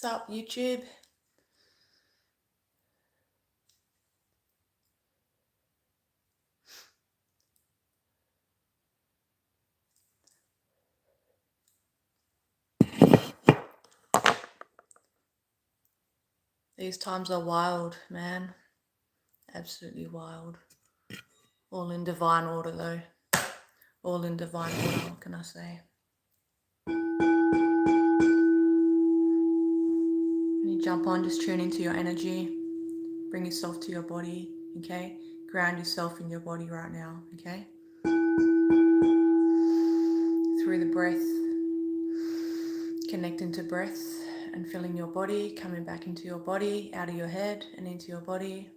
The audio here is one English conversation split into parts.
What's up, YouTube? These times are wild, man. Absolutely wild. All in divine order, though. All in divine order, what can I say? When you jump on, just tune into your energy. Bring yourself to your body, okay? Ground yourself in your body right now, okay? Through the breath. Connecting to breath and feeling your body, coming back into your body, out of your head and into your body.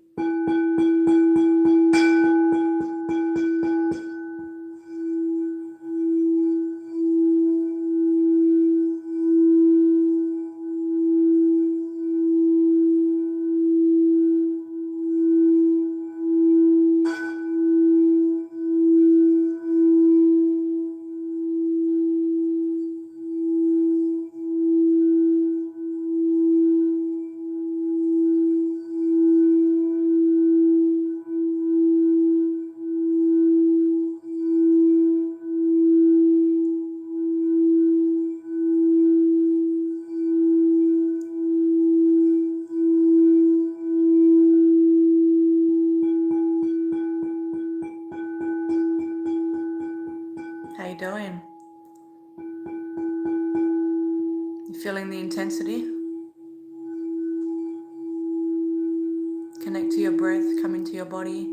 How you doing? You feeling the intensity? Connect to your breath, come into your body.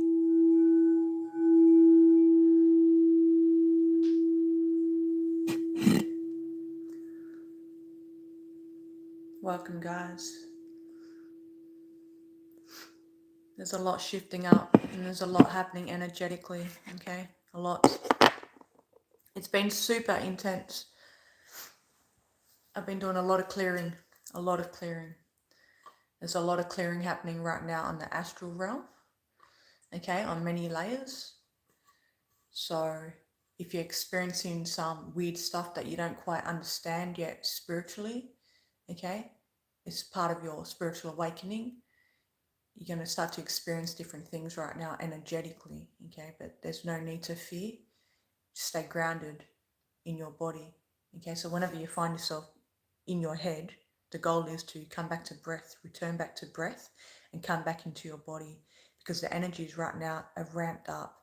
Welcome, guys. There's a lot shifting up and there's a lot happening energetically, okay? A lot. It's been super intense. I've been doing a lot of clearing, a lot of clearing. There's a lot of clearing happening right now on the astral realm, okay, on many layers. So if you're experiencing some weird stuff that you don't quite understand yet spiritually, okay, it's part of your spiritual awakening. You're going to start to experience different things right now energetically, okay, but there's no need to fear. Just stay grounded in your body, okay? So whenever you find yourself in your head, the goal is to come back to breath, return back to breath and come back into your body because the energies right now are ramped up,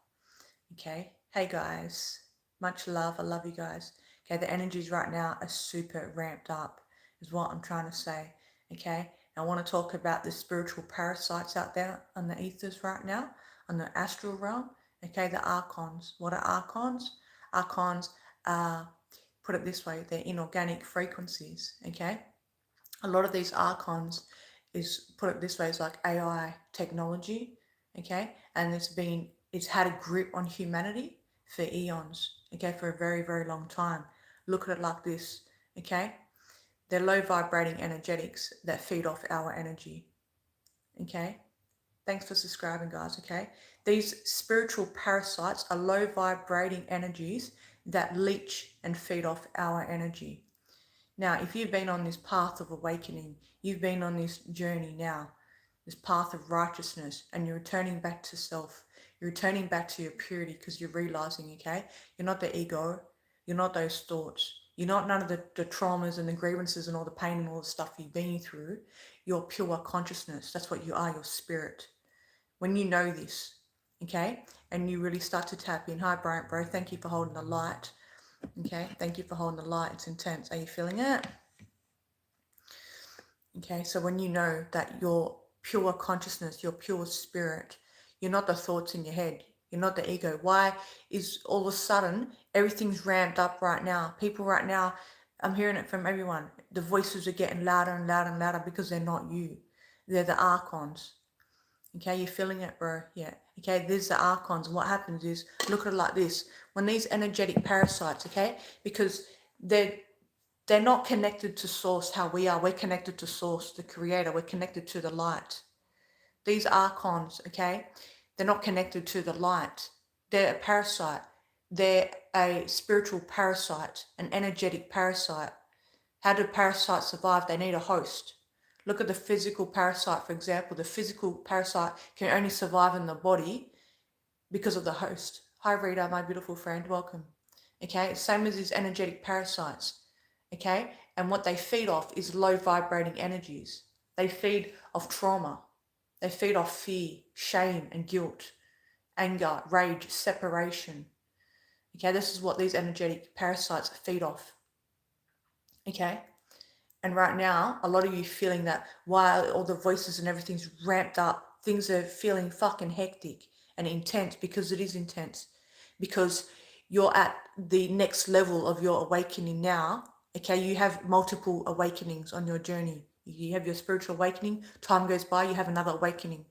okay? Hey guys, much love, I love you guys. Okay, the energies right now are super ramped up is what I'm trying to say, okay? I want to talk about the spiritual parasites out there on the ethers right now, on the astral realm, okay? The Archons. What are Archons? Archons are, put it this way, they're inorganic frequencies, okay? A lot of these Archons is, put it this way, is like AI technology, okay? And it's had a grip on humanity for eons, okay, for a very, very long time. Look at it like this, okay? They're low vibrating energetics that feed off our energy, okay? Thanks for subscribing, guys, okay? These spiritual parasites are low vibrating energies that leech and feed off our energy. Now, if you've been on this path of awakening, you've been on this journey now, this path of righteousness, and you're returning back to self. You're returning back to your purity because you're realizing, okay, you're not the ego, you're not those thoughts, you're not none of the traumas and the grievances and all the pain and all the stuff you've been through. You're pure consciousness. That's what you are, your spirit. When you know this, okay, and you really start to tap in. Hi, Bryant, bro. Thank you for holding the light. Okay, thank you for holding the light. It's intense. Are you feeling it? Okay, so when you know that you're pure consciousness, you're pure spirit, you're not the thoughts in your head, you're not the ego. Why is all of a sudden everything's ramped up right now? People right now, I'm hearing it from everyone. The voices are getting louder and louder and louder because they're not you. They're the Archons. Okay, you're feeling it, bro? Yeah. Okay, there's the Archons. And what happens is, look at it like this. When these energetic parasites, okay, because they're not connected to source how we are. We're connected to source, the creator. We're connected to the light. These Archons, okay, they're not connected to the light. They're a parasite. They're a spiritual parasite, an energetic parasite. How do parasites survive? They need a host. Look at the physical parasite, for example. The physical parasite can only survive in the body because of the host. Hi Rita, my beautiful friend, welcome. Okay, same as these energetic parasites. Okay, and what they feed off is low vibrating energies. They feed off trauma. They feed off fear, shame and guilt, anger, rage, separation. Okay, this is what these energetic parasites feed off. Okay, and right now, a lot of you feeling that while all the voices and everything's ramped up, things are feeling fucking hectic and intense, because it is intense. Because you're at the next level of your awakening now. Okay, you have multiple awakenings on your journey. You have your spiritual awakening, time goes by, you have another awakening.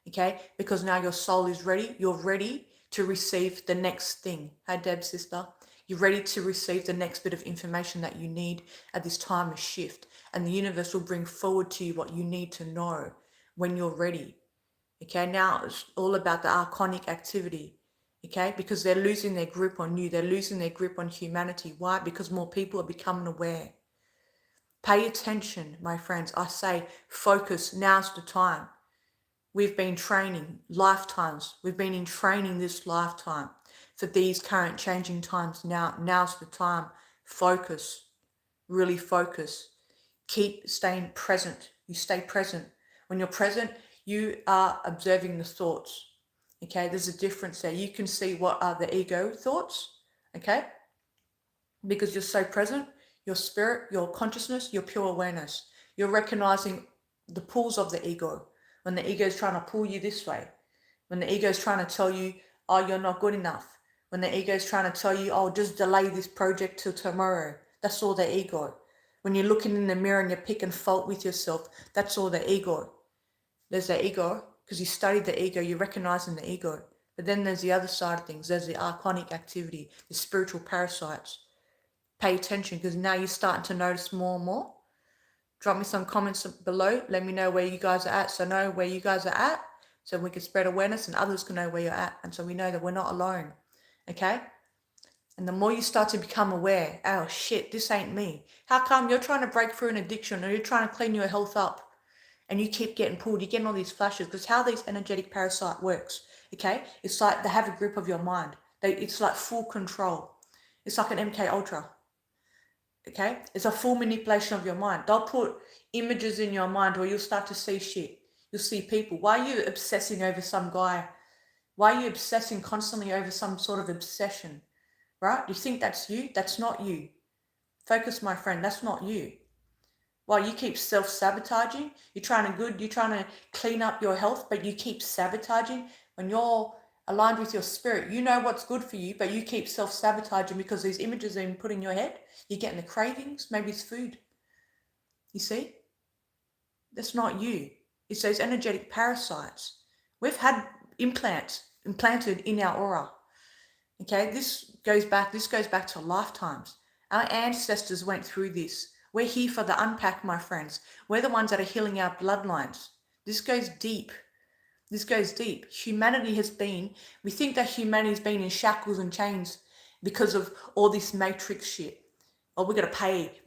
Okay, because now your soul is ready, you're ready to receive the next thing. Hi Deb, sister. You're ready to receive the next bit of information that you need at this time of shift. And the universe will bring forward to you what you need to know when you're ready. Okay, now it's all about the archonic activity. Okay, because they're losing their grip on you. They're losing their grip on humanity. Why? Because more people are becoming aware. Pay attention, my friends. I say focus. Now's the time. We've been training lifetimes. We've been in training this lifetime for these current changing times. Now's the time. Focus. Really focus. Keep staying present. You stay present. When you're present, you are observing the thoughts. Okay, there's a difference there. You can see what are the ego thoughts. Okay, because you're so present, your spirit, your consciousness, your pure awareness. You're recognizing the pulls of the ego. When the ego is trying to pull you this way, when the ego is trying to tell you, oh, you're not good enough, when the ego is trying to tell you, oh, just delay this project till tomorrow, that's all the ego. When you're looking in the mirror and you're picking fault with yourself, that's all the ego. There's the ego, because you studied the ego, you're recognizing the ego. But then there's the other side of things. There's the archonic activity, the spiritual parasites. Pay attention, because now you're starting to notice more and more. Drop me some comments below. Let me know where you guys are at, so I know where you guys are at, so we can spread awareness and others can know where you're at, and so we know that we're not alone. Okay? And the more you start to become aware, oh shit, this ain't me. How come you're trying to break through an addiction, or you're trying to clean your health up, and you keep getting pulled, you're getting all these flashes? Because how these energetic parasite works, okay? It's like they have a grip of your mind. It's like full control. It's like an MK Ultra. Okay, it's a full manipulation of your mind. They'll put images in your mind where you'll start to see shit. You'll see people. Why are you obsessing over some guy? Why are you obsessing constantly over some sort of obsession? Right? You think that's you? That's not you. Focus, my friend. That's not you. Why you keep self-sabotaging? You're trying to clean up your health, but you keep sabotaging. When you're aligned with your spirit, you know what's good for you, but you keep self-sabotaging because these images are being put in your head. You're getting the cravings. Maybe it's food. You see? That's not you. It's those energetic parasites. We've had implants implanted in our aura. Okay, this goes back to lifetimes. Our ancestors went through this. We're here for the unpack, my friends. We're the ones that are healing our bloodlines. This goes deep. This goes deep. We think that humanity's been in shackles and chains because of all this matrix shit. Oh, we gotta pay.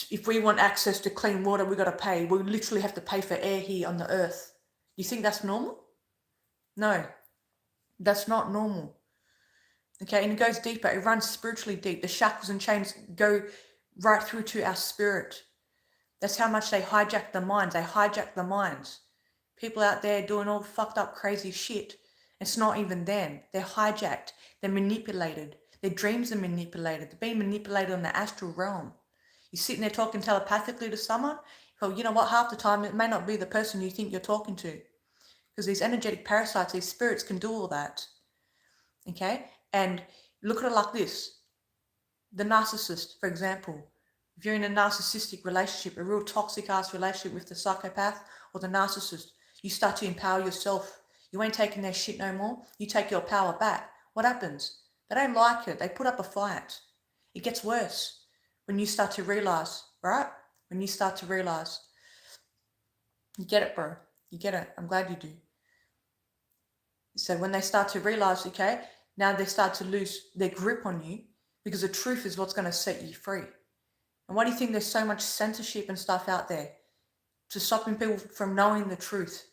If we want access to clean water, we gotta pay. We literally have to pay for air here on the earth. You think that's normal? No, that's not normal. Okay, and it goes deeper. It runs spiritually deep. The shackles and chains go right through to our spirit. That's how much they hijack the minds. They hijack the minds. People out there doing all fucked up crazy shit. It's not even them. They're hijacked. They're manipulated. Their dreams are manipulated. They're being manipulated in the astral realm. You're sitting there talking telepathically to someone. Well, you know what? Half the time it may not be the person you think you're talking to. Because these energetic parasites, these spirits can do all that. Okay? And look at it like this. The narcissist, for example. If you're in a narcissistic relationship, a real toxic ass relationship with the psychopath or the narcissist, you start to empower yourself. You ain't taking their shit no more. You take your power back. What happens? They don't like it. They put up a fight. It gets worse when you start to realize, right? When you start to realize. You get it, bro. You get it. I'm glad you do. So when they start to realize, okay, now they start to lose their grip on you, because the truth is what's going to set you free. And And why do you think there's so much censorship and stuff out there? To stopping people from knowing the truth.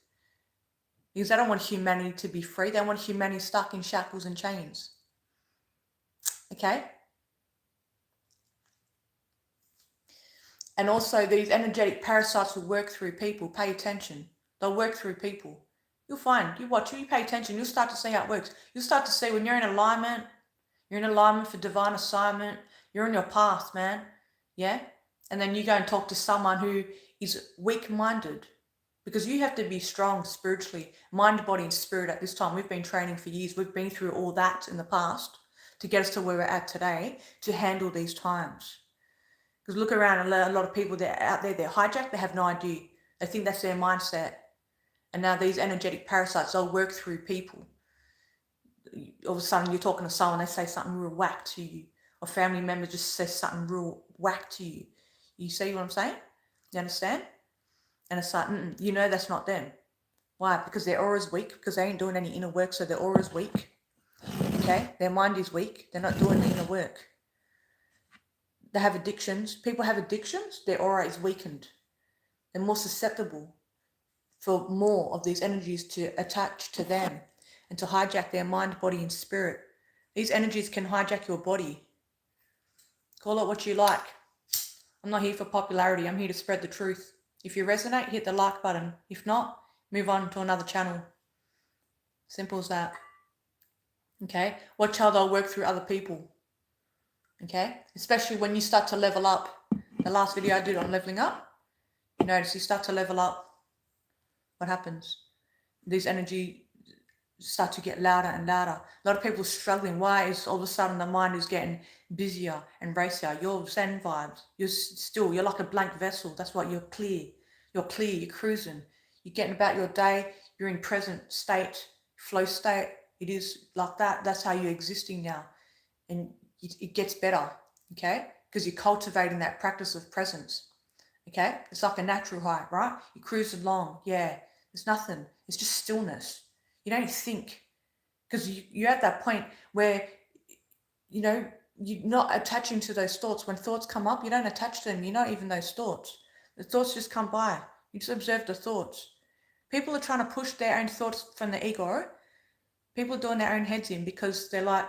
Because they don't want humanity to be free. They want humanity stuck in shackles and chains. Okay? And also these energetic parasites will work through people. Pay attention. They'll work through people. You'll find, you watch, you pay attention, you'll start to see how it works. You'll start to see when you're in alignment for divine assignment, you're on your path, man. Yeah? And then you go and talk to someone who is weak-minded. Because you have to be strong spiritually, mind, body, and spirit at this time. We've been training for years. We've been through all that in the past to get us to where we're at today to handle these times. Because look around, a lot of people that are out there, they're hijacked, they have no idea. They think that's their mindset. And now these energetic parasites, they'll work through people. All of a sudden you're talking to someone, they say something real whack to you. Or family member just says something real whack to you. You see what I'm saying? You understand? And it's like, you know that's not them. Why? Because their aura's weak, because they ain't doing any inner work, so their aura's weak. Okay? Their mind is weak. They're not doing the inner work. They have addictions. People have addictions, their aura is weakened. They're more susceptible for more of these energies to attach to them and to hijack their mind, body, and spirit. These energies can hijack your body. Call it what you like. I'm not here for popularity. I'm here to spread the truth. If you resonate, hit the like button. If not, move on to another channel. Simple as that. Okay? Watch how they'll work through other people. Okay? Especially when you start to level up. The last video I did on leveling up, you notice you start to level up. What happens? These energy start to get louder and louder. A lot of people struggling. Why is all of a sudden the mind is getting busier and racier? You're Zen vibes. You're like a blank vessel. That's why you're clear. You're clear. You're cruising. You're getting about your day. You're in present state, flow state. It is like that. That's how you're existing now. And it gets better. Okay? Because you're cultivating that practice of presence. Okay? It's like a natural high, right? You cruise along. Yeah. There's nothing. It's just stillness. You don't think, because you're at that point where, you're not attaching to those thoughts. When thoughts come up, you don't attach to them. You're not even those thoughts. The thoughts just come by. You just observe the thoughts. People are trying to push their own thoughts from the ego. People are doing their own heads in because they're like,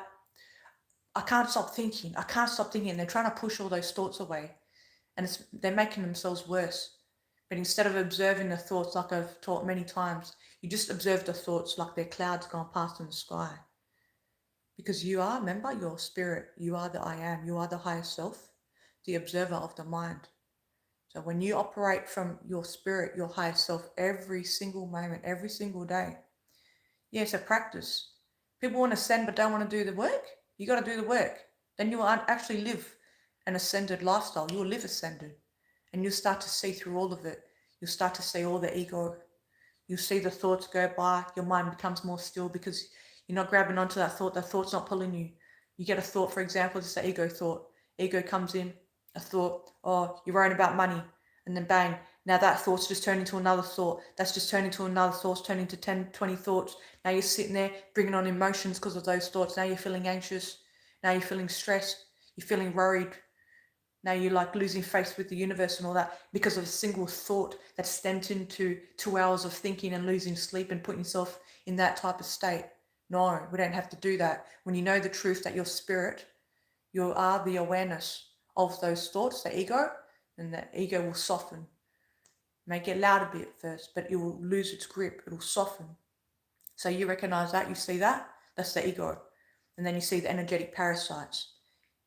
I can't stop thinking. I can't stop thinking. They're trying to push all those thoughts away. And they're making themselves worse. But instead of observing the thoughts, like I've taught many times, you just observe the thoughts like they're clouds going past in the sky. Because you are, remember, your spirit. You are the I am. You are the higher self, the observer of the mind. So when you operate from your spirit, your higher self, every single moment, every single day, yeah, it's a practice. People want to ascend but don't want to do the work. You got to do the work. Then you will actually live an ascended lifestyle. You'll live ascended. And you'll start to see through all of it. You'll start to see all the ego. You'll see the thoughts go by. Your mind becomes more still because you're not grabbing onto that thought. That thought's not pulling you. You get a thought, for example, just an ego thought. Ego comes in, a thought, oh, you're worrying about money. And then bang, now that thought's just turned into another thought. That's just turned into another thought, turning into 10, 20 thoughts. Now you're sitting there bringing on emotions because of those thoughts. Now you're feeling anxious. Now you're feeling stressed. You're feeling worried. Now you're like losing faith with the universe and all that because of a single thought that stemmed into 2 hours of thinking and losing sleep and putting yourself in that type of state. No, we don't have to do that. When you know the truth that your spirit, you are the awareness of those thoughts, the ego, and the ego will soften. It may get loud a bit at first, but it will lose its grip. It will soften. So you recognize that, you see that, that's the ego. And then you see the energetic parasites.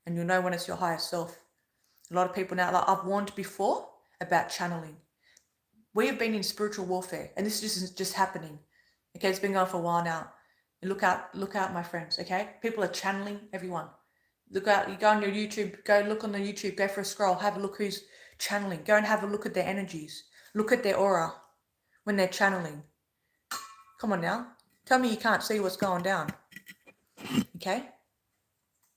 And you'll know when it's your higher self. A lot of people now, like I've warned before about channeling. We have been in spiritual warfare, and this isn't just happening. Okay, it's been going for a while now. Look out, my friends. Okay, people are channeling everyone. Look out. You go on your YouTube. Go look on the YouTube. Go for a scroll. Have a look who's channeling. Go and have a look at their energies. Look at their aura when they're channeling. Come on now. Tell me you can't see what's going down. Okay,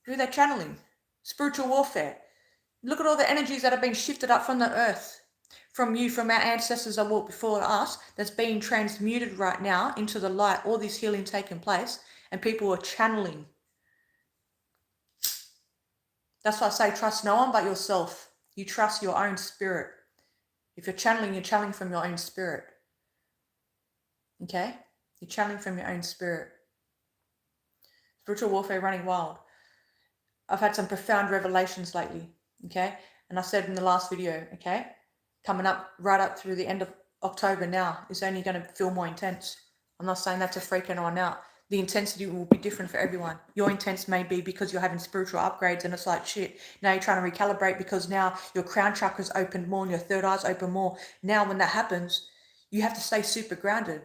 who are they channeling? Spiritual warfare. Look at all the energies that have been shifted up from the earth, from you, from our ancestors that walked before us, that's being transmuted right now into the light, all this healing taking place, and people are channeling. That's why I say trust no one but yourself. You trust your own spirit. If you're channeling from your own spirit. Okay? You're channeling from your own spirit. Spiritual warfare running wild. I've had some profound revelations lately. Okay? And I said in the last video, okay? Coming up, right up through the end of October now, is only going to feel more intense. I'm not saying that to freak anyone out. The intensity will be different for everyone. Your intense may be because you're having spiritual upgrades and it's like shit. Now you're trying to recalibrate because now your crown chakra's opened more and your third eye's open more. Now when that happens, you have to stay super grounded.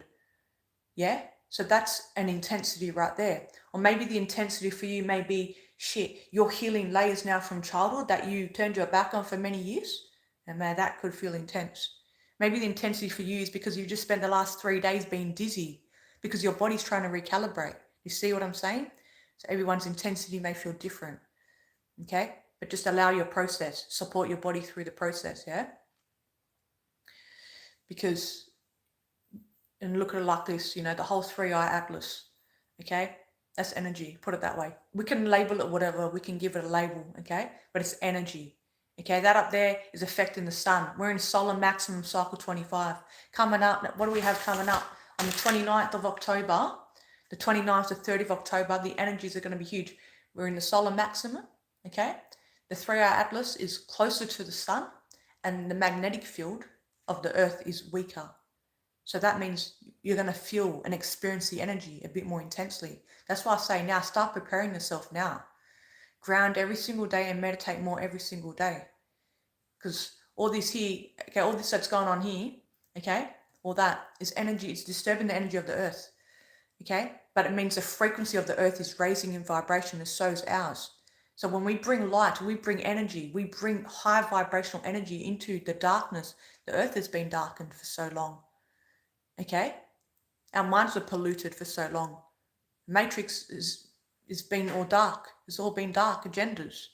Yeah? So that's an intensity right there. Or maybe the intensity for you may be, shit, you're healing layers now from childhood that you turned your back on for many years. And man, that could feel intense. Maybe the intensity for you is because you just spent the last 3 days being dizzy because your body's trying to recalibrate. You see what I'm saying? So everyone's intensity may feel different. Okay? But just allow your process. Support your body through the process, yeah? Because, and look at it like this, the whole 3-eye atlas, okay? That's energy, put it that way. We can label it whatever, we can give it a label, okay? But it's energy, okay? That up there is affecting the sun. We're in solar maximum cycle 25. Coming up, what do we have coming up? On the 29th of October, the 29th to 30th of October, the energies are going to be huge. We're in the solar maximum, okay? The 3-eye atlas is closer to the sun and the magnetic field of the earth is weaker. So that means you're going to feel and experience the energy a bit more intensely. That's why I say now, start preparing yourself now. Ground every single day and meditate more every single day. Because all this here, okay, all this that's going on here, okay, all that is energy. It's disturbing the energy of the earth, okay? But it means the frequency of the earth is raising in vibration, and so is ours. So when we bring light, we bring energy, we bring high vibrational energy into the darkness. The earth has been darkened for so long, okay? Our minds were polluted for so long. Matrix is been all dark. It's all been dark agendas.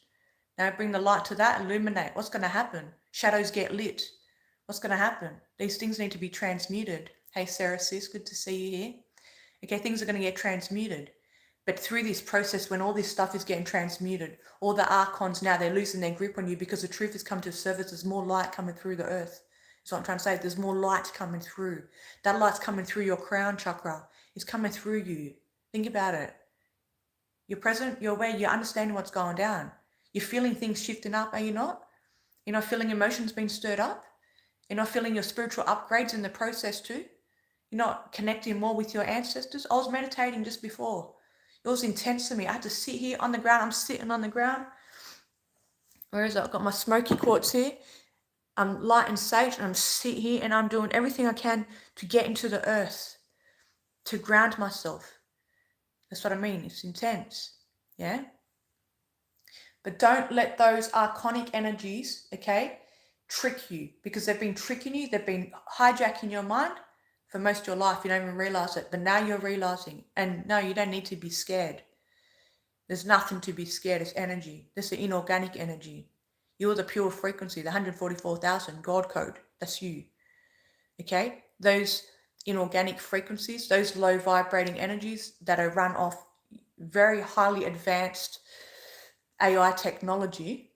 Now bring the light to that, illuminate. What's going to happen? Shadows get lit. What's going to happen? These things need to be transmuted. Hey, Sarah sis, good to see you here. Okay, things are going to get transmuted. But through this process, when all this stuff is getting transmuted, all the Archons now, they're losing their grip on you because the truth has come to the surface. There's more light coming through the earth. That's what I'm trying to say. There's more light coming through. That light's coming through your crown chakra. It's coming through you. Think about it. You're present, you're aware, you're understanding what's going down. You're feeling things shifting up, are you not? You're not feeling emotions being stirred up? You're not feeling your spiritual upgrades in the process too? You're not connecting more with your ancestors? I was meditating just before. It was intense to me. I had to sit here on the ground. I'm sitting on the ground. Where is it? I've got my smoky quartz here. I'm light and sage, and I'm sitting here and I'm doing everything I can to get into the earth, to ground myself. That's what I mean. It's intense. Yeah? But don't let those archonic energies, okay, trick you, because they've been tricking you. They've been hijacking your mind for most of your life. You don't even realize it, but now you're realizing. And no, you don't need to be scared. There's nothing to be scared. It's energy. This is inorganic energy. You're the pure frequency, the 144,000 God code. That's you. Okay? Those inorganic frequencies, those low vibrating energies that are run off very highly advanced AI technology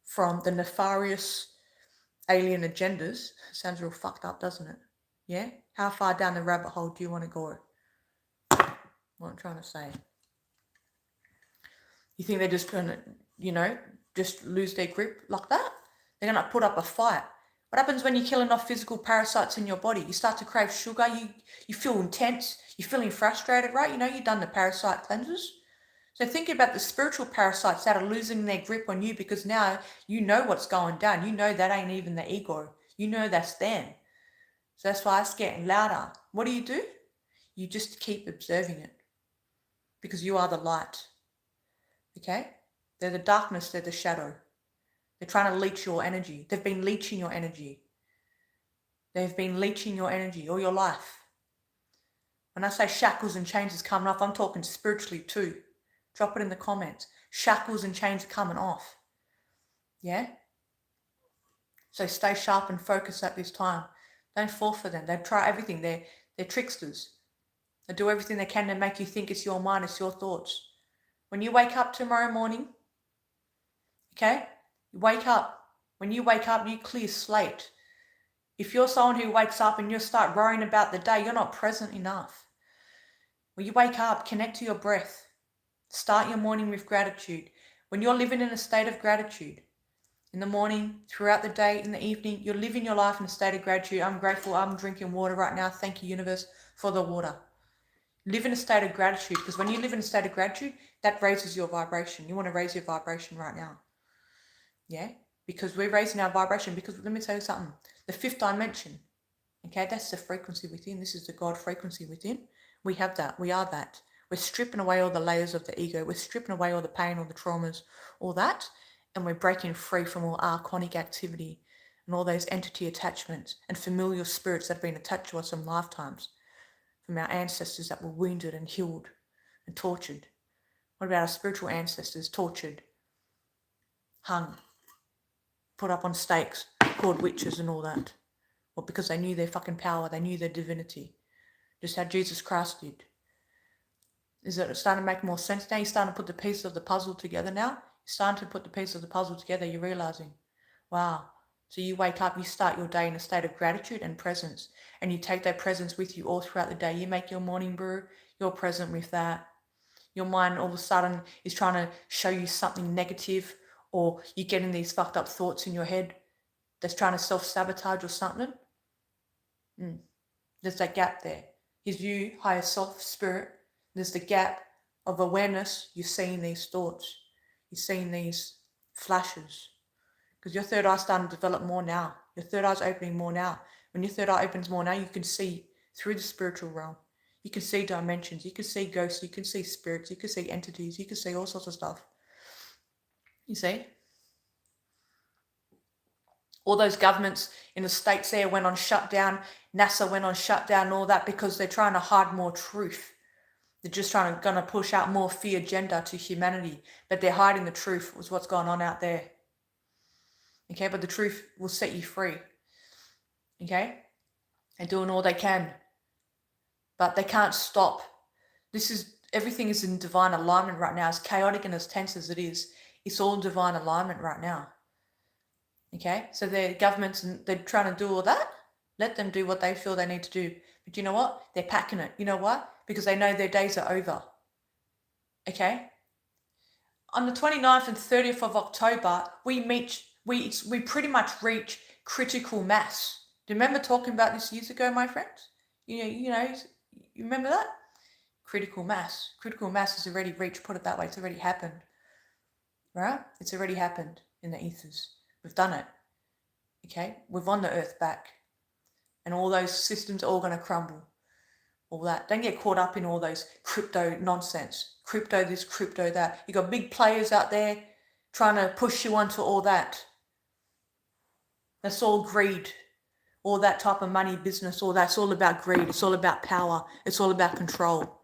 from the nefarious alien agendas. Sounds real fucked up, doesn't it? Yeah? How far down the rabbit hole do you want to go? What I'm trying to say. You think they're just going to, just lose their grip like that? They're going to put up a fight. What happens when you're killing off physical parasites in your body? You start to crave sugar. You feel intense. You're feeling frustrated, right? You've done the parasite cleanses. So think about the spiritual parasites that are losing their grip on you, because now you know what's going down. You know that ain't even the ego. You know that's them. So that's why it's getting louder. What do? You just keep observing it, because you are the light. Okay? They're the darkness. They're the shadow. They're trying to leech your energy. They've been leeching your energy. They've been leeching your energy all your life. When I say shackles and chains is coming off, I'm talking spiritually too. Drop it in the comments. Shackles and chains are coming off. Yeah? So stay sharp and focused at this time. Don't fall for them. They try everything. They're tricksters. They do everything they can to make you think it's your mind, it's your thoughts. When you wake up tomorrow morning, okay? You wake up. When you wake up, you clear slate. If you're someone who wakes up and you start worrying about the day, you're not present enough. When you wake up, connect to your breath. Start your morning with gratitude. When you're living in a state of gratitude, in the morning, throughout the day, in the evening, you're living your life in a state of gratitude. I'm grateful, I'm drinking water right now. Thank you, universe, for the water. Live in a state of gratitude, because when you live in a state of gratitude, that raises your vibration. You want to raise your vibration right now. Yeah? Because we're raising our vibration, because let me tell you something. The fifth dimension, okay, that's the frequency within. This is the God frequency within. We have that. We are that. We're stripping away all the layers of the ego. We're stripping away all the pain, all the traumas, all that. And we're breaking free from all archonic activity and all those entity attachments and familial spirits that have been attached to us from lifetimes, from our ancestors that were wounded and healed and tortured. What about our spiritual ancestors? Tortured, hung, put up on stakes, called witches and all that. Well, because they knew their fucking power, they knew their divinity. Just how Jesus Christ did. Is it starting to make more sense now? You're starting to put the pieces of the puzzle together now? You're starting to put the pieces of the puzzle together, you're realizing, wow. So you wake up, you start your day in a state of gratitude and presence, and you take that presence with you all throughout the day. You make your morning brew, you're present with that. Your mind all of a sudden is trying to show you something negative, or you're getting these fucked up thoughts in your head that's trying to self-sabotage or something. There's that gap there. His you, higher self, spirit, there's the gap of awareness. You're seeing these thoughts. You're seeing these flashes. Because your third eye's starting to develop more now. Your third eye's opening more now. When your third eye opens more now, you can see through the spiritual realm. You can see dimensions. You can see ghosts. You can see spirits. You can see entities. You can see all sorts of stuff. You see? All those governments in the States there went on shutdown. NASA went on shutdown and all that because they're trying to hide more truth. They're just gonna push out more fear agenda to humanity. But they're hiding the truth, was what's going on out there. Okay, but the truth will set you free. Okay? They're doing all they can. But they can't stop. Everything is in divine alignment right now. As chaotic and as tense as it is, it's all in divine alignment right now. Okay? So the governments, they're trying to do all that. Let them do what they feel they need to do. But you know what? They're packing it. You know what? Because they know their days are over. Okay? On the 29th and 30th of October, we pretty much reach critical mass. Do you remember talking about this years ago, my friends? You remember that? Critical mass. Critical mass has already reached, put it that way, it's already happened. Right? It's already happened in the ethers. We've done it. Okay? We've won the earth back. And all those systems are all going to crumble. All that. Don't get caught up in all those crypto nonsense. Crypto this, crypto that. You got big players out there trying to push you onto all that. That's all greed. All that type of money business, all that's all about greed. It's all about power. It's all about control.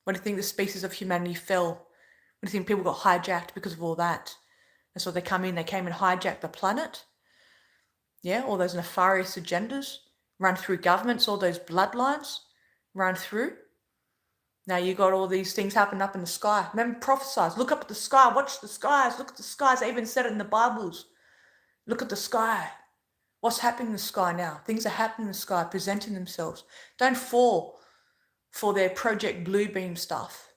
What do you think the species of humanity fell? What do you think people got hijacked because of all that? And so they came and hijacked the planet. Yeah, all those nefarious agendas run through governments, all those bloodlines run through. Now you got all these things happening up in the sky. Remember, prophesize. Look up at the sky. Watch the skies. Look at the skies. They even said it in the Bibles. Look at the sky. What's happening in the sky now? Things are happening in the sky, presenting themselves. Don't fall for their Project Bluebeam stuff.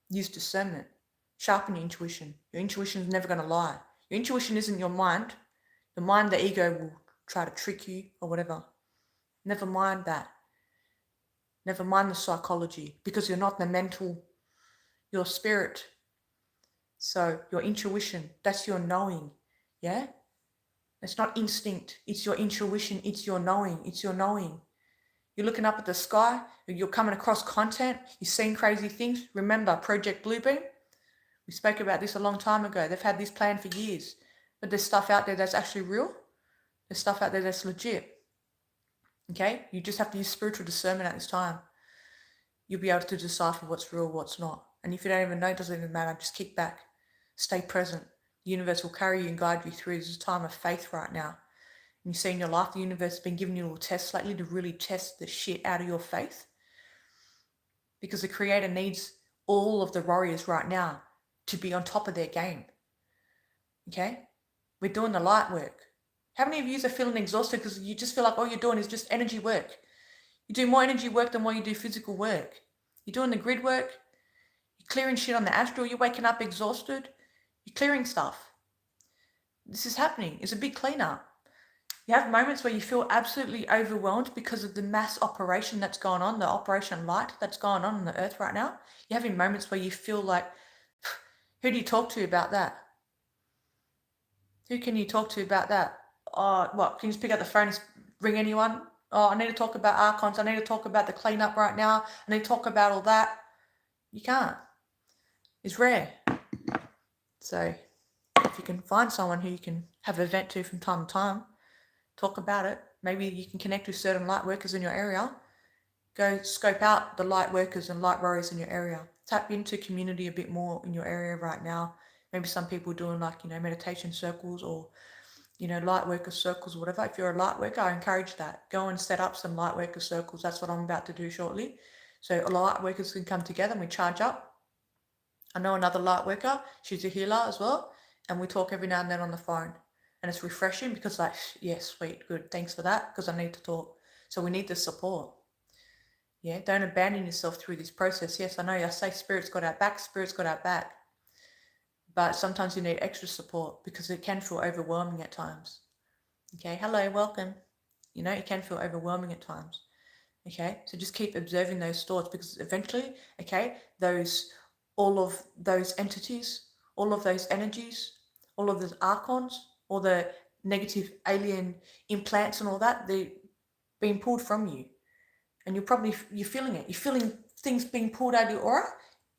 Use discernment. Sharpen your intuition. Your intuition is never going to lie. Your intuition isn't your mind. The mind, the ego will try to trick you or whatever. Never mind that. Never mind the psychology, because you're not the mental, you're spirit. So your intuition, that's your knowing. Yeah? It's not instinct. It's your intuition. It's your knowing. It's your knowing. You're looking up at the sky. You're coming across content. You're seeing crazy things. Remember Project Bluebeam? We spoke about this a long time ago. They've had this plan for years. But there's stuff out there that's actually real. There's stuff out there that's legit. Okay? You just have to use spiritual discernment at this time. You'll be able to decipher what's real, what's not. And if you don't even know, it doesn't even matter. Just kick back. Stay present. The universe will carry you and guide you through. This is a time of faith right now. And you see in your life, the universe has been giving you little tests lately to really test the shit out of your faith. Because the Creator needs all of the warriors right now to be on top of their game. Okay? We're doing the light work. How many of you are feeling exhausted because you just feel like all you're doing is just energy work? You do more energy work than what you do physical work. You're doing the grid work. You're clearing shit on the astral. You're waking up exhausted. You're clearing stuff. This is happening. It's a big cleanup. You have moments where you feel absolutely overwhelmed because of the mass operation that's going on, the operation light that's going on the earth right now. You're having moments where you feel like, who do you talk to about that? Who can you talk to about that? Oh, what? Can you just pick up the phone and ring anyone? Oh, I need to talk about Archons. I need to talk about the cleanup right now. I need to talk about all that. You can't. It's rare. So if you can find someone who you can have a vent to from time to time, talk about it. Maybe you can connect with certain light workers in your area. Go scope out the light workers and light warriors in your area. Tap into community a bit more in your area right now. Maybe some people doing like, meditation circles or, light worker circles or whatever. If you're a light worker, I encourage that. Go and set up some light worker circles. That's what I'm about to do shortly. So a light workers can come together and we charge up. I know another light worker. She's a healer as well. And we talk every now and then on the phone. And it's refreshing because like, yeah, sweet, good. Thanks for that because I need to talk. So we need the support. Yeah, don't abandon yourself through this process. Yes, I know I say Spirit's got our back, Spirit's got our back. But sometimes you need extra support because it can feel overwhelming at times. Okay, hello, welcome. It can feel overwhelming at times. Okay, so just keep observing those thoughts because eventually, okay, all of those entities, all of those energies, all of those archons, all the negative alien implants and all that, they're being pulled from you. And you're feeling it. You're feeling things being pulled out of your aura.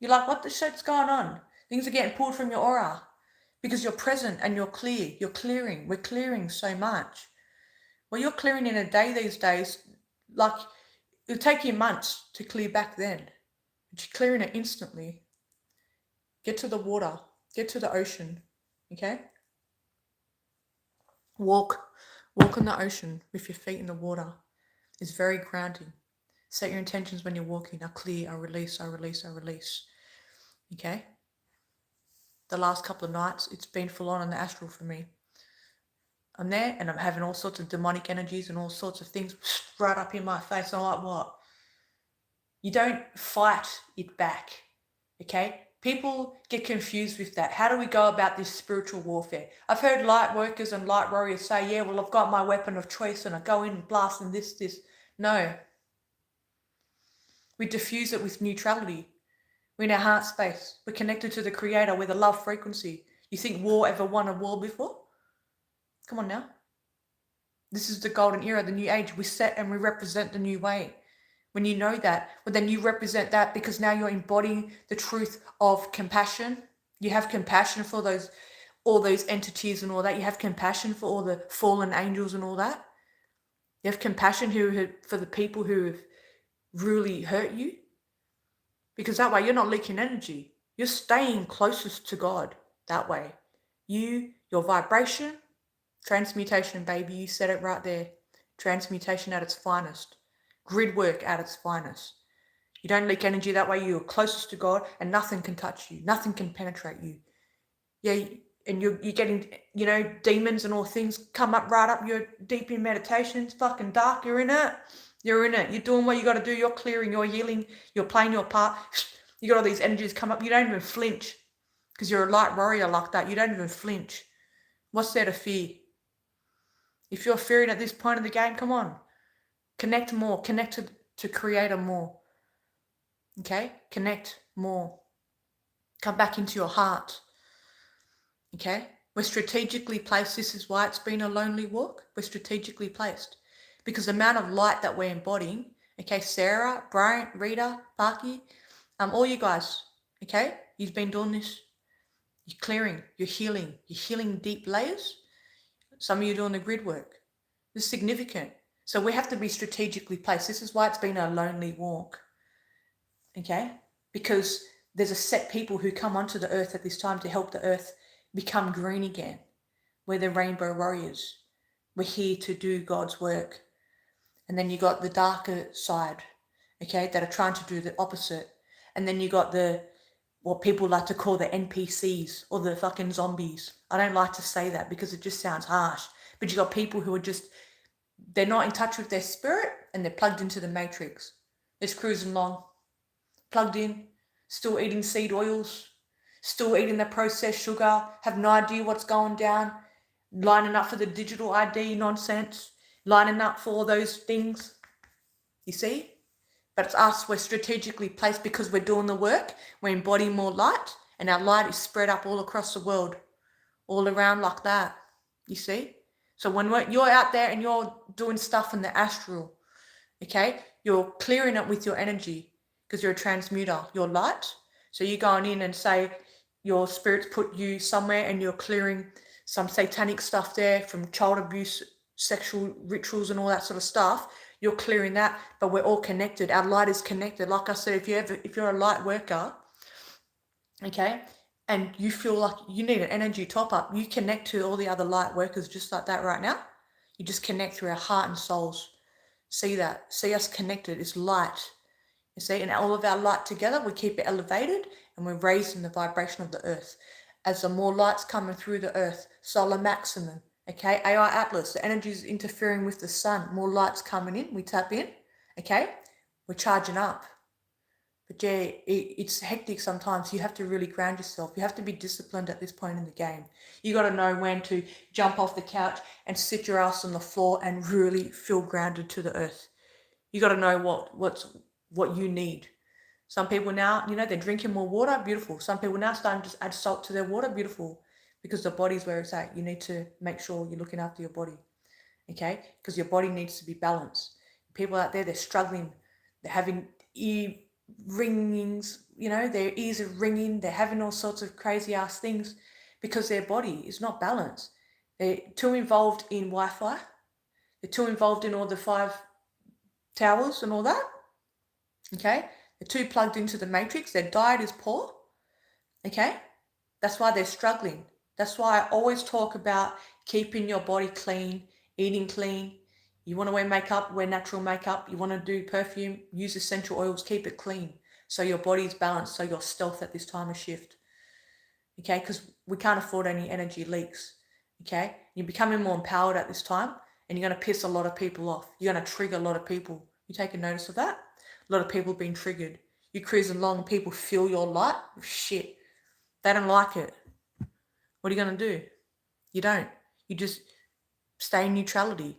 You're like, what the shit's going on? Things are getting pulled from your aura because you're present and you're clear. You're clearing. We're clearing so much. Well, you're clearing in a day these days. Like, it'll take you months to clear back then. But you're clearing it instantly. Get to the water. Get to the ocean. Okay? Walk in the ocean with your feet in the water. It's very grounding. Set your intentions when you're walking. I clear, I release, I release, I release. Okay? The last couple of nights, it's been full on in the astral for me. I'm there and I'm having all sorts of demonic energies and all sorts of things right up in my face. I'm like, what? You don't fight it back. Okay? People get confused with that. How do we go about this spiritual warfare? I've heard light workers and light warriors say, yeah, well, I've got my weapon of choice and I go in and blast and this. No. We diffuse it with neutrality. We're in our heart space. We're connected to the Creator. We're the love frequency. You think war ever won a war before? Come on now. This is the golden era, the new age. We set and we represent the new way. When you know that, well, then you represent that because now you're embodying the truth of compassion. You have compassion for all those entities and all that. You have compassion for all the fallen angels and all that. You have compassion for the people who have really hurt you. Because that way you're not leaking energy. You're staying closest to God that way. Your vibration, transmutation, baby, you said it right there. Transmutation at its finest. Grid work at its finest. You don't leak energy that way. You're closest to God and nothing can touch you. Nothing can penetrate you. Yeah, and you're getting, demons and all things come up right up. You're deep in meditation. It's fucking dark. You're in it. You're in it. You're doing what you got to do. You're clearing. You're healing. You're playing your part. You got all these energies come up. You don't even flinch because you're a light warrior like that. You don't even flinch. What's there to fear? If you're fearing at this point of the game, come on. Connect more. Connect to Creator more. Okay? Connect more. Come back into your heart. Okay? We're strategically placed. This is why it's been a lonely walk. We're strategically placed. Because the amount of light that we're embodying, okay, Sarah, Brian, Rita, Parky, all you guys, okay, you've been doing this. You're clearing, you're healing deep layers. Some of you are doing the grid work. This is significant. So we have to be strategically placed. This is why it's been a lonely walk, okay? Because there's a set people who come onto the earth at this time to help the earth become green again. We're the rainbow warriors. We're here to do God's work. And then you got the darker side, okay, that are trying to do the opposite. And then you got the what people like to call the NPCs or the fucking zombies. I don't like to say that because it just sounds harsh. But you got people who are just, they're not in touch with their spirit and they're plugged into the matrix. Just cruising along, plugged in, still eating seed oils, still eating the processed sugar, have no idea what's going down, lining up for the digital ID nonsense, lining up for all those things. You see? But it's us, we're strategically placed because we're doing the work, we're embodying more light, and our light is spread up all across the world, all around like that. You see? So when you're out there and you're doing stuff in the astral, okay, you're clearing it with your energy because you're a transmuter, you're light. So you're going in and say your spirit's put you somewhere and you're clearing some satanic stuff there from child abuse, sexual rituals and all that sort of stuff. You're clearing that, but we're all connected. Our light is connected. Like I said, if you're a light worker, okay, and you feel like you need an energy top up, you connect to all the other light workers just like that right now. You just connect through our heart and souls. See that? See us connected. It's light. You see, and all of our light together, we keep it elevated and we're raising the vibration of the earth. As the more light's coming through the earth, solar maximum, okay, AI Atlas, the energy is interfering with the sun, more light's coming in, we tap in, okay, we're charging up. But yeah, it's hectic sometimes. You have to really ground yourself. You have to be disciplined at this point in the game. You got to know when to jump off the couch and sit your ass on the floor and really feel grounded to the earth. You got to know what you need. Some people now, they're drinking more water, beautiful. Some people now starting to just add salt to their water, beautiful. Because the body's where it's at. You need to make sure you're looking after your body, okay? Because your body needs to be balanced. People out there, they're struggling. They're having ear ringings, their ears are ringing. They're having all sorts of crazy ass things because their body is not balanced. They're too involved in Wi-Fi. They're too involved in all the 5 towers and all that, okay? They're too plugged into the matrix. Their diet is poor, okay? That's why they're struggling. That's why I always talk about keeping your body clean, eating clean. You want to wear makeup, wear natural makeup. You want to do perfume, use essential oils, keep it clean. So your body's balanced, so you're stealth at this time of shift, okay? Because we can't afford any energy leaks, okay? You're becoming more empowered at this time, and you're going to piss a lot of people off. You're going to trigger a lot of people. You taking notice of that? A lot of people being triggered. You cruising along and people feel your light. Shit. They don't like it. What are you going to do? You don't. You just stay in neutrality.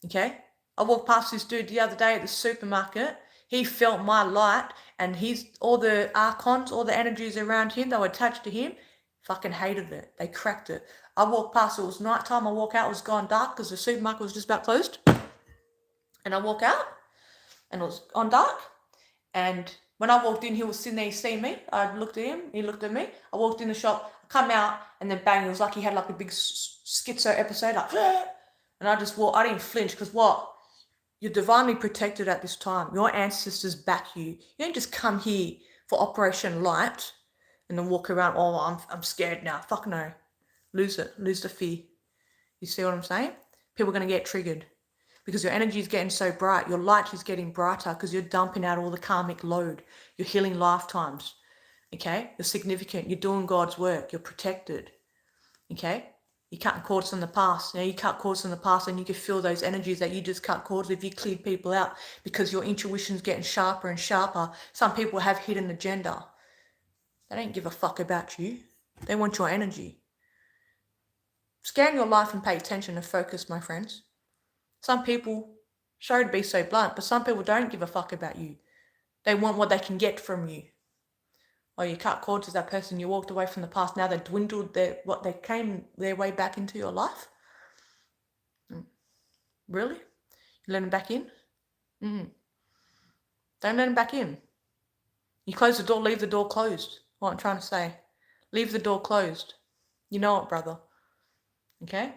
Okay? I walked past this dude the other day at the supermarket. He felt my light and all the Archons, all the energies around him that were attached to him, fucking hated it. They cracked it. I walked past, it was nighttime. I walk out, it was gone dark because the supermarket was just about closed. And I walk out and it was on dark. And when I walked in, he was sitting there, he seen me. I looked at him, he looked at me. I walked in the shop, I come out, and then bang, it was like he had like a big schizo episode, like, and I just walked, I didn't flinch, because what? You're divinely protected at this time. Your ancestors back you. You don't just come here for Operation Light and then walk around, oh, I'm scared now. Fuck no. Lose it. Lose the fear. You see what I'm saying? People are going to get triggered. Because your energy is getting so bright, your light is getting brighter because you're dumping out all the karmic load. You're healing lifetimes, okay? You're significant. You're doing God's work. You're protected, okay? You cut cords from the past. You cut cords from the past and you can feel those energies that you just cut cords if you cleared people out because your intuition's getting sharper and sharper. Some people have hidden agenda. They don't give a fuck about you. They want your energy. Scan your life and pay attention and focus, my friends. Some people, sorry to be so blunt, but some people don't give a fuck about you. They want what they can get from you. Or you cut cords with that person, you walked away from the past, now they dwindled they came their way back into your life. Really? You let them back in? Don't let them back in. You close the door, leave the door closed. What I'm trying to say. Leave the door closed. You know it, brother. Okay?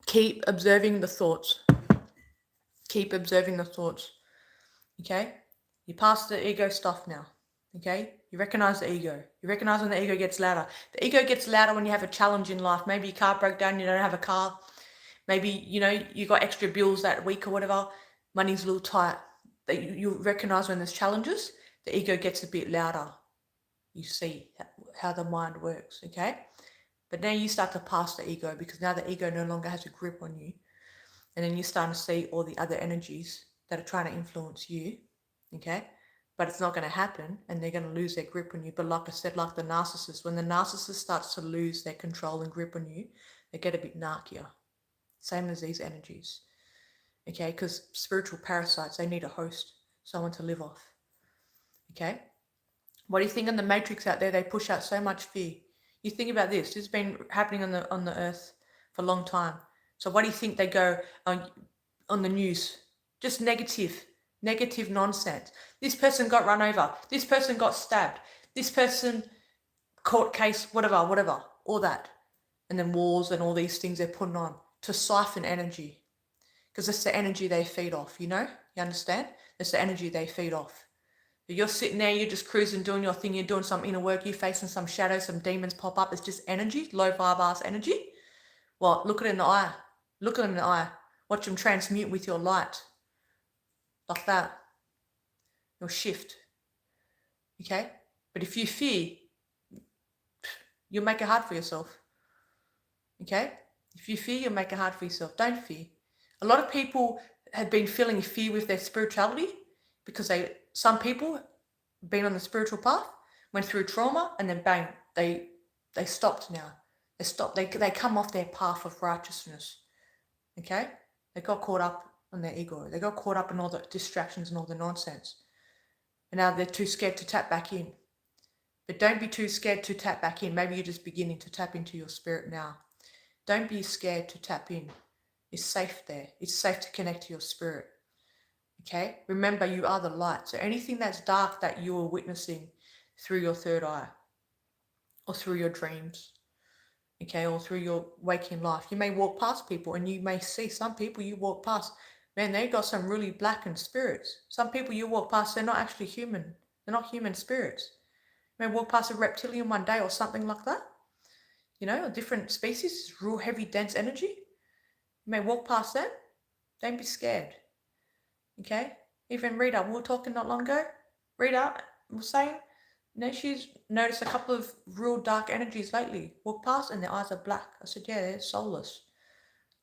Keep observing the thoughts. Keep observing the thoughts. Okay? You pass the ego stuff now. Okay? You recognize the ego. You recognize when the ego gets louder. The ego gets louder when you have a challenge in life. Maybe your car broke down, you don't have a car. Maybe, you got extra bills that week or whatever. Money's a little tight. that you recognize when there's challenges, the ego gets a bit louder. You see how the mind works, okay? But now you start to pass the ego, because now the ego no longer has a grip on you. And then you start to see all the other energies that are trying to influence you, okay? But it's not going to happen, and they're going to lose their grip on you. But like I said, like the narcissist, when the narcissist starts to lose their control and grip on you, they get a bit narkier. Same as these energies, okay? Because spiritual parasites, they need a host, someone to live off, okay? What do you think in the Matrix out there? They push out so much fear. You think about this. This has been happening on the earth for a long time. So what do you think they go on the news? Just negative nonsense. This person got run over. This person got stabbed. This person, court case, whatever, all that. And then wars and all these things they're putting on to siphon energy. Because it's the energy they feed off, you know? You understand? It's the energy they feed off. You're sitting there, you're just cruising, doing your thing, you're doing some inner work, you're facing some shadows, some demons pop up. It's just energy, low vibe ass energy. Well, look it in the eye. Look at them in the eye. Watch them transmute with your light. Like that. You'll shift. Okay? But if you fear, you'll make it hard for yourself. Okay? If you fear, you'll make it hard for yourself. Don't fear. A lot of people have been feeling fear with their spirituality because some people been on the spiritual path, went through trauma, and then bang, they stopped now. They stopped. They come off their path of righteousness. Okay? They got caught up on their ego. They got caught up in all the distractions and all the nonsense. And now they're too scared to tap back in. But don't be too scared to tap back in. Maybe you're just beginning to tap into your spirit now. Don't be scared to tap in. It's safe there. It's safe to connect to your spirit. Okay? Remember, you are the light. So anything that's dark that you are witnessing through your third eye or through your dreams, okay, or through your waking life, you may walk past people and you may see some people you walk past, man, they got some really blackened spirits. Some people you walk past, they're not actually human. They're not human spirits. You may walk past a reptilian one day or something like that. You know, a different species, real heavy, dense energy. You may walk past them. Don't be scared. Okay? Even Rita, we were talking not long ago. Rita was saying, you know, she's noticed a couple of real dark energies lately. Walk past and their eyes are black. I said, yeah, they're soulless.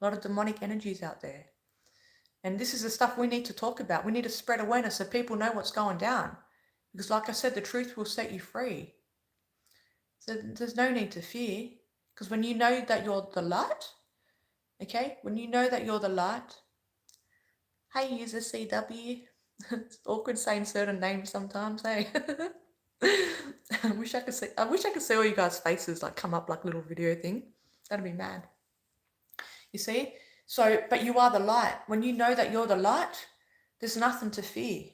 A lot of demonic energies out there. And this is the stuff we need to talk about. We need to spread awareness so people know what's going down. Because like I said, the truth will set you free. So there's no need to fear. Because when you know that you're the light, okay, when you know that you're the light, hey, user CW. It's awkward saying certain names sometimes, hey. I wish I could see all you guys' faces like come up like little video thing. That'd be mad. You see? So, but you are the light. When you know that you're the light, there's nothing to fear.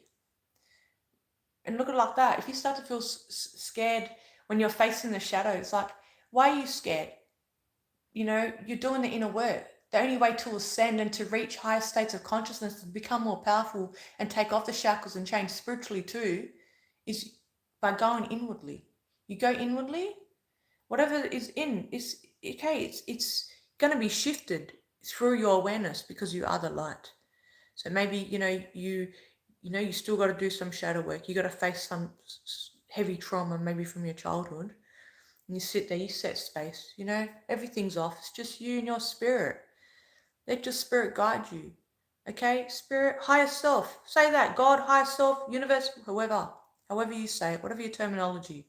And look at it like that. If you start to feel scared when you're facing the shadows, like, why are you scared? You know, you're doing the inner work. The only way to ascend and to reach higher states of consciousness, to become more powerful and take off the shackles and change spiritually too, is by going inwardly. You go inwardly, whatever is in is okay. It's going to be shifted through your awareness because you are the light. So maybe you still got to do some shadow work. You got to face some heavy trauma, maybe from your childhood. And you sit there, you set space. You know, everything's off. It's just you and your spirit. Let your spirit guide you. Okay, spirit, higher self. Say that. God, higher self, universe, however you say it, whatever your terminology.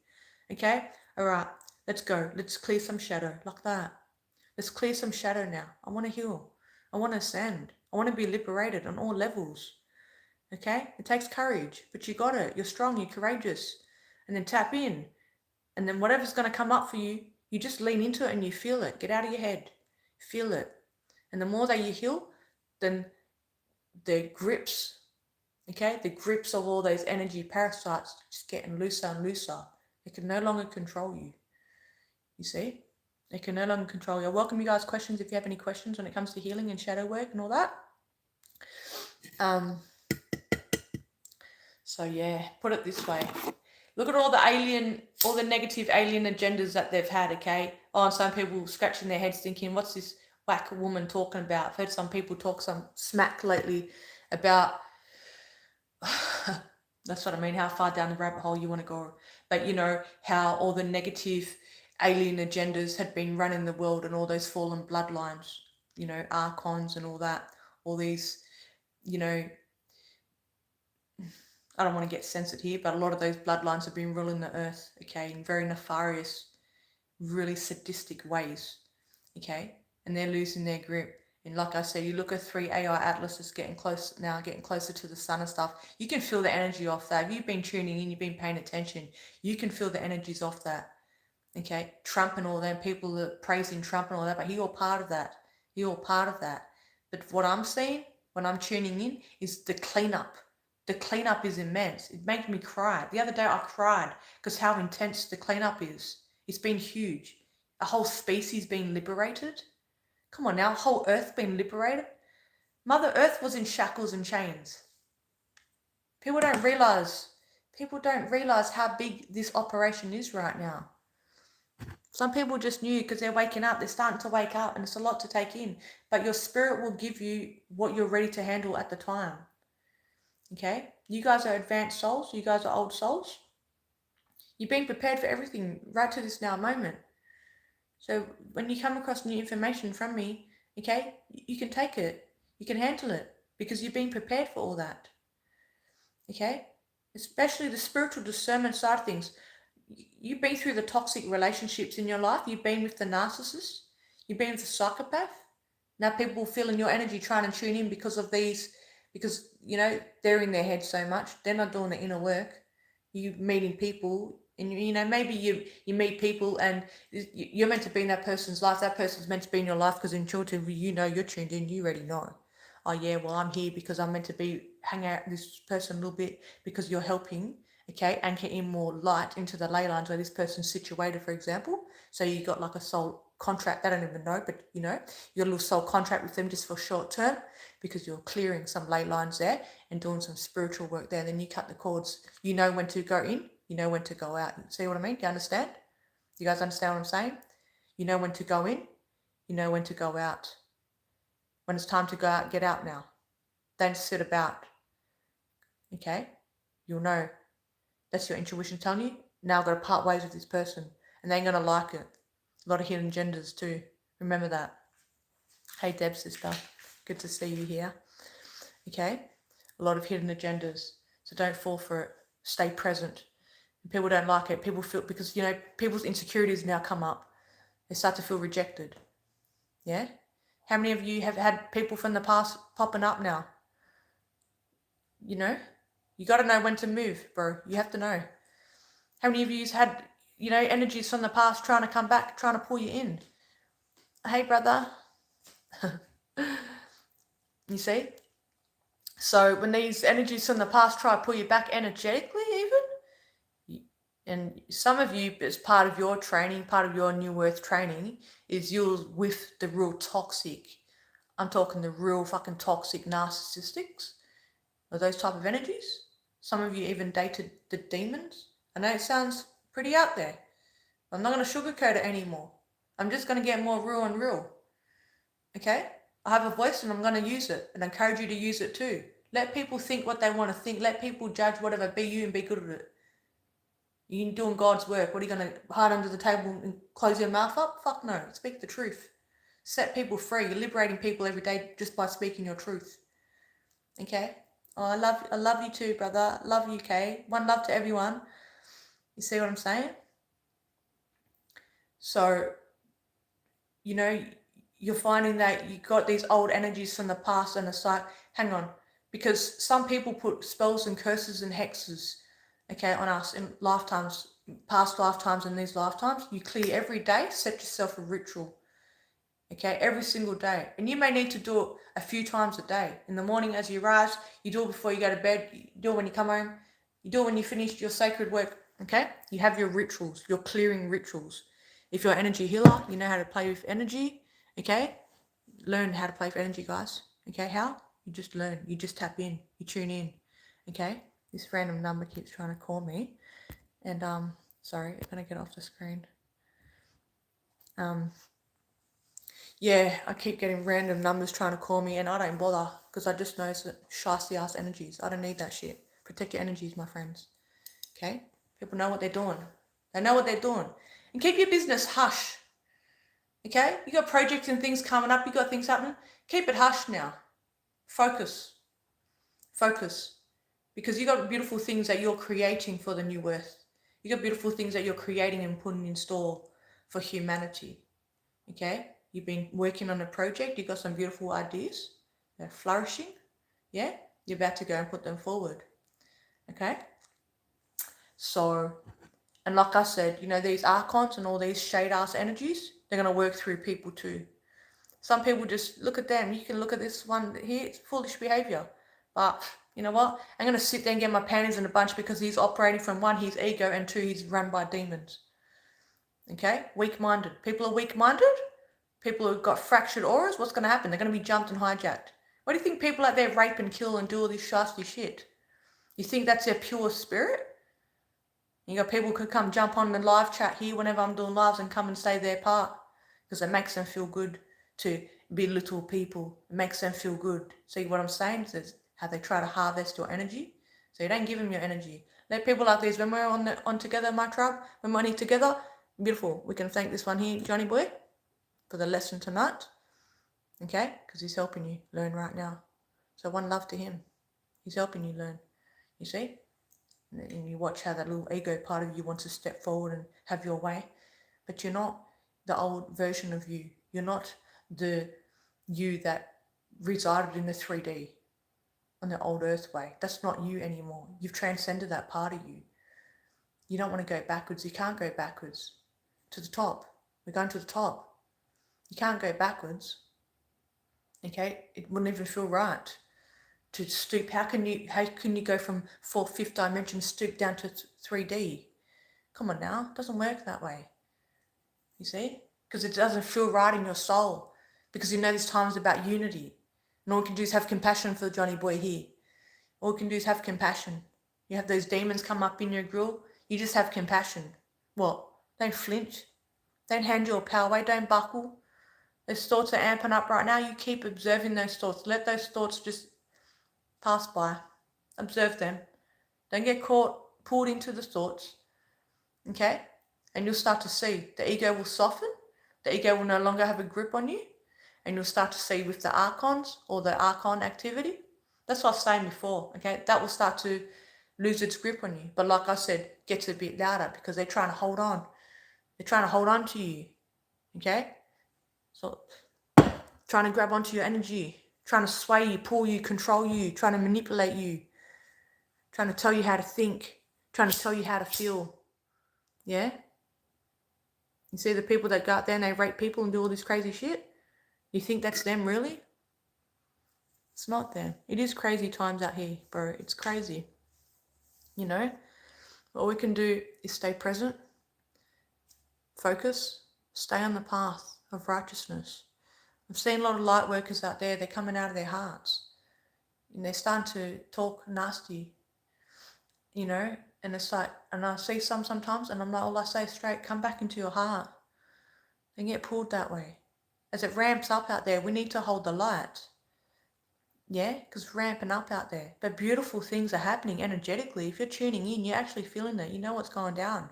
Okay, all right. Let's go. Let's clear some shadow like that. Let's clear some shadow now. I want to heal. I want to ascend. I want to be liberated on all levels. Okay? It takes courage, but you got it. You're strong. You're courageous. And then tap in. And then whatever's going to come up for you, you just lean into it and you feel it. Get out of your head. Feel it. And the more that you heal, then the grips, okay? The grips of all those energy parasites just getting looser and looser. They can no longer control you. You see? They can no longer control you. I welcome you guys' questions if you have any questions when it comes to healing and shadow work and all that. So yeah, put it this way. Look at all the negative alien agendas that they've had, okay? Oh, and some people scratching their heads thinking, what's this whack woman talking about? I've heard some people talk some smack lately about That's what I mean, how far down the rabbit hole you want to go. But you know, how all the negative alien agendas had been running the world and all those fallen bloodlines, you know, Archons and all that, all these, you know, I don't want to get censored here, but a lot of those bloodlines have been ruling the earth, okay, in very nefarious, really sadistic ways, okay, and they're losing their grip. And like I said, you look at 3 AI atlases getting close now, getting closer to the sun and stuff. You can feel the energy off that. If you've been tuning in, you've been paying attention, you can feel the energies off that. Okay, Trump and all them people that praising Trump and all that, but he all part of that. He all part of that. But what I'm seeing when I'm tuning in is the cleanup. The cleanup is immense. It makes me cry. The other day I cried because how intense the cleanup is. It's been huge. A whole species being liberated. Come on now, whole Earth being liberated. Mother Earth was in shackles and chains. People don't realize how big this operation is right now. Some people just knew because they're waking up. They're starting to wake up, and it's a lot to take in. But your spirit will give you what you're ready to handle at the time. Okay? You guys are advanced souls. You guys are old souls. You've been prepared for everything right to this now moment. So when you come across new information from me, okay, you can take it. You can handle it because you've been prepared for all that. Okay? Especially the spiritual discernment side of things. You've been through the toxic relationships in your life. You've been with the narcissist. You've been with the psychopath. Now people feeling your energy trying to tune in because of these, because, you know, they're in their head so much. They're not doing the inner work. You meeting people and, you know, maybe you meet people and you're meant to be in that person's life. That person's meant to be in your life because intuitively, you know, you're tuned in. You already know. Oh yeah, well, I'm here because I'm meant to hang out with this person a little bit because you're helping. Okay, anchor in more light into the ley lines where this person's situated, for example. So you got like a soul contract, they don't even know, but you know, you got a little soul contract with them just for short term because you're clearing some ley lines there and doing some spiritual work there. Then you cut the cords. You know when to go in, you know when to go out. See what I mean? Do you understand? Do you guys understand what I'm saying? You know when to go in, you know when to go out. When it's time to go out, get out now. Don't sit about. Okay? You'll know. That's your intuition telling you. Now I've got to part ways with this person and they ain't going to like it. A lot of hidden agendas too. Remember that. Hey Deb, sister. Good to see you here. Okay? A lot of hidden agendas. So don't fall for it. Stay present. People don't like it. People feel, because, you know, people's insecurities now come up. They start to feel rejected. Yeah? How many of you have had people from the past popping up now? You know? You got to know when to move, bro. You have to know. How many of you had, you know, energies from the past trying to come back, trying to pull you in? Hey, brother. You see? So when these energies from the past try to pull you back energetically even, and some of you, as part of your training, part of your New Earth training, is you're with the real toxic, I'm talking the real fucking toxic narcissistics, or those type of energies. Some of you even dated the demons. I know it sounds pretty out there. I'm not going to sugarcoat it anymore. I'm just going to get more real and real. Okay? I have a voice and I'm going to use it, and I encourage you to use it too. Let people think what they want to think. Let people judge whatever. Be you and be good at it. You're doing God's work. What are you going to hide under the table and close your mouth up? Fuck no. Speak the truth. Set people free. You're liberating people every day just by speaking your truth. Okay? Oh, I love you too, brother. Love you, Kay. One love to everyone. You see what I'm saying? So, you know, you're finding that you got these old energies from the past, and it's like, hang on, because some people put spells and curses and hexes, okay, on us in lifetimes, past lifetimes and these lifetimes. You clear every day, set yourself a ritual, okay, every single day. And you may need to do it a few times a day. In the morning as you rise, you do it before you go to bed, you do it when you come home, you do it when you finish your sacred work, okay? You have your rituals, your clearing rituals. If you're an energy healer, you know how to play with energy, okay? Learn how to play with energy, guys. Okay, how? You just learn. You just tap in. You tune in, okay? This random number keeps trying to call me. And, sorry, I'm going to get off the screen. Yeah, I keep getting random numbers trying to call me, and I don't bother because I just know it's shicey ass energies. I don't need that shit. Protect your energies, my friends. Okay? People know what they're doing. They know what they're doing. And keep your business hush. Okay? You got projects and things coming up. You got things happening. Keep it hush now. Focus. Focus. Because you got beautiful things that you're creating for the new earth. You got beautiful things that you're creating and putting in store for humanity. Okay? You've been working on a project. You got some beautiful ideas. They're flourishing. Yeah? You're about to go and put them forward. Okay? So, and like I said, you know, these Archons and all these shade-ass energies, they're going to work through people too. Some people just look at them. You can look at this one here. It's foolish behavior. But you know what? I'm going to sit there and get my panties in a bunch because he's operating from one, his ego, and two, he's run by demons. Okay? Weak-minded. People are weak-minded. People who've got fractured auras, what's going to happen? They're going to be jumped and hijacked. Why do you think people out there rape and kill and do all this shasty shit? You think that's their pure spirit? You got people who could come jump on the live chat here whenever I'm doing lives and come and say their part because it makes them feel good to be little people. It makes them feel good. See what I'm saying? It's how they try to harvest your energy. So you don't give them your energy. Let people like these, when we're on together, my tribe, when we're together, beautiful. We can thank this one here, Johnny boy, for the lesson tonight. Okay? Because he's helping you learn right now. So one love to him. He's helping you learn. You see? And you watch how that little ego part of you wants to step forward and have your way. But you're not the old version of you. You're not the you that resided in the 3D on the old earth way. That's not you anymore. You've transcended that part of you. You don't want to go backwards. You can't go backwards. To the top. We're going to the top. You can't go backwards. Okay? It wouldn't even feel right to stoop. How can you go from fifth dimension stoop down to 3D? Come on now. It doesn't work that way. You see? Because it doesn't feel right in your soul. Because you know this time is about unity. And all we can do is have compassion for Johnny boy here. All we can do is have compassion. You have those demons come up in your grill. You just have compassion. What? Don't flinch. Don't hand your power away. Don't buckle. Those thoughts are amping up right now. You keep observing those thoughts. Let those thoughts just pass by. Observe them. Don't get pulled into the thoughts. Okay? And you'll start to see the ego will soften. The ego will no longer have a grip on you. And you'll start to see with the Archons or the Archon activity. That's what I was saying before. Okay? That will start to lose its grip on you. But like I said, gets a bit louder because they're trying to hold on. They're trying to hold on to you. Okay? So, trying to grab onto your energy. Trying to sway you, pull you, control you, trying to manipulate you, trying to tell you how to think, trying to tell you how to feel. Yeah? You see the people that go out there and they rape people and do all this crazy shit? You think that's them, really? It's not them. It is crazy times out here, bro. It's crazy. You know? All we can do is stay present, focus, stay on the path of righteousness. I've seen a lot of light workers out there, they're coming out of their hearts. And they're starting to talk nasty, you know, and it's like, and I see sometimes, and I'm like, all I say straight, come back into your heart. They get pulled that way. As it ramps up out there, we need to hold the light. Yeah, because it's ramping up out there. But beautiful things are happening energetically. If you're tuning in, you're actually feeling it. You know what's going down.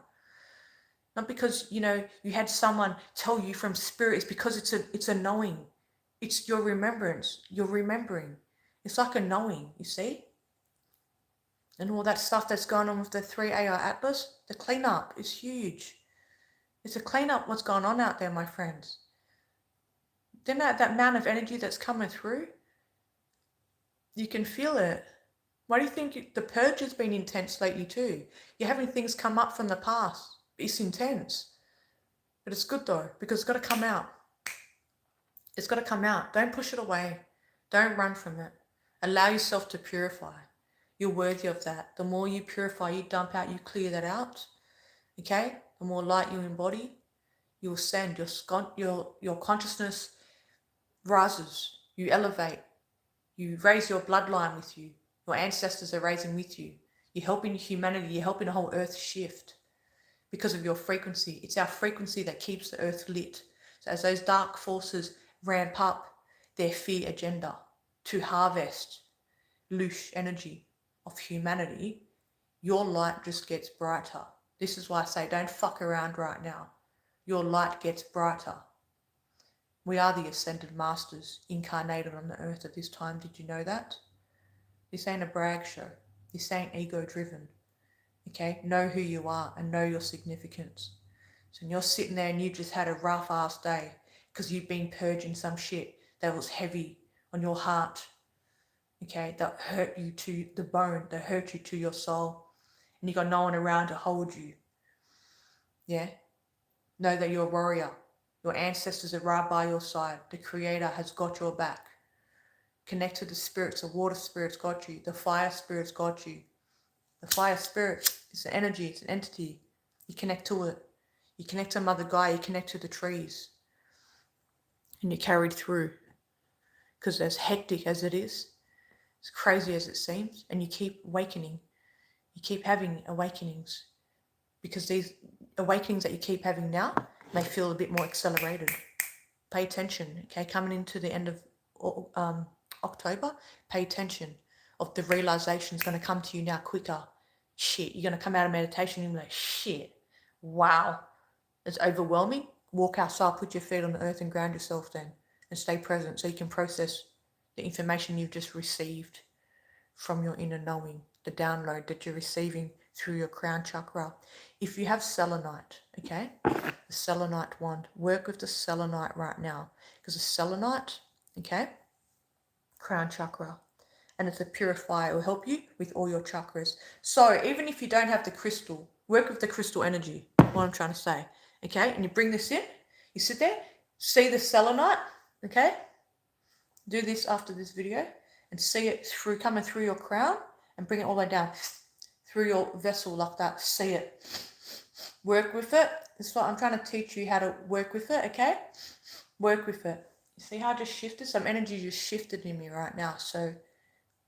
Not because, you know, you had someone tell you from spirit. It's because it's a knowing. It's your remembrance. You're remembering. It's like a knowing, you see? And all that stuff that's going on with the 3AI Atlas, the cleanup is huge. It's a cleanup what's going on out there, my friends. Then that amount of energy that's coming through, you can feel it. Why do you think the purge has been intense lately too? You're having things come up from the past. It's intense. But it's good though, because it's got to come out. It's got to come out. Don't push it away. Don't run from it. Allow yourself to purify. You're worthy of that. The more you purify, you dump out, you clear that out. Okay? The more light you embody, you ascend. Your consciousness rises. You elevate. You raise your bloodline with you. Your ancestors are raising with you. You're helping humanity. You're helping the whole earth shift because of your frequency. It's our frequency that keeps the earth lit. So as those dark forces ramp up their fear agenda to harvest loose energy of humanity, your light just gets brighter. This is why I say don't fuck around right now. Your light gets brighter. We are the ascended masters incarnated on the earth at this time. Did you know that? This ain't a brag show. This ain't ego driven. Okay? Know who you are and know your significance. So when you're sitting there and you just had a rough ass day because you've been purging some shit that was heavy on your heart, okay, that hurt you to the bone, that hurt you to your soul, and you got no one around to hold you. Yeah? Know that you're a warrior. Your ancestors are right by your side. The Creator has got your back. Connect to the spirits. The water spirits got you. The fire spirits got you. The fire spirit is an energy, it's an entity. You connect to it. You connect to Mother Gaia, you connect to the trees. And you're carried through. Because as hectic as it is, as crazy as it seems, and you keep awakening. You keep having awakenings. Because these awakenings that you keep having now may feel a bit more accelerated. Pay attention, okay? Coming into the end of October, pay attention of the realization is going to come to you now quicker. Shit, you're going to come out of meditation and be like, shit, wow, it's overwhelming. Walk outside, put your feet on the earth and ground yourself then, and stay present so you can process the information you've just received from your inner knowing, the download that you're receiving through your crown chakra. If you have selenite, okay, the selenite wand, work with the selenite right now, because the selenite, okay, crown chakra, and it's a purifier. It will help you with all your chakras. So even if you don't have the crystal, work with the crystal energy, what I'm trying to say, okay, and you bring this in, you sit there, see the selenite, okay, do this after this video, and see it through, coming through your crown, and bring it all the way down through your vessel like that. See it, work with it. It's what I'm trying to teach you, how to work with it, okay? Work with it. You see how I just shifted? Some energy just shifted in me right now. So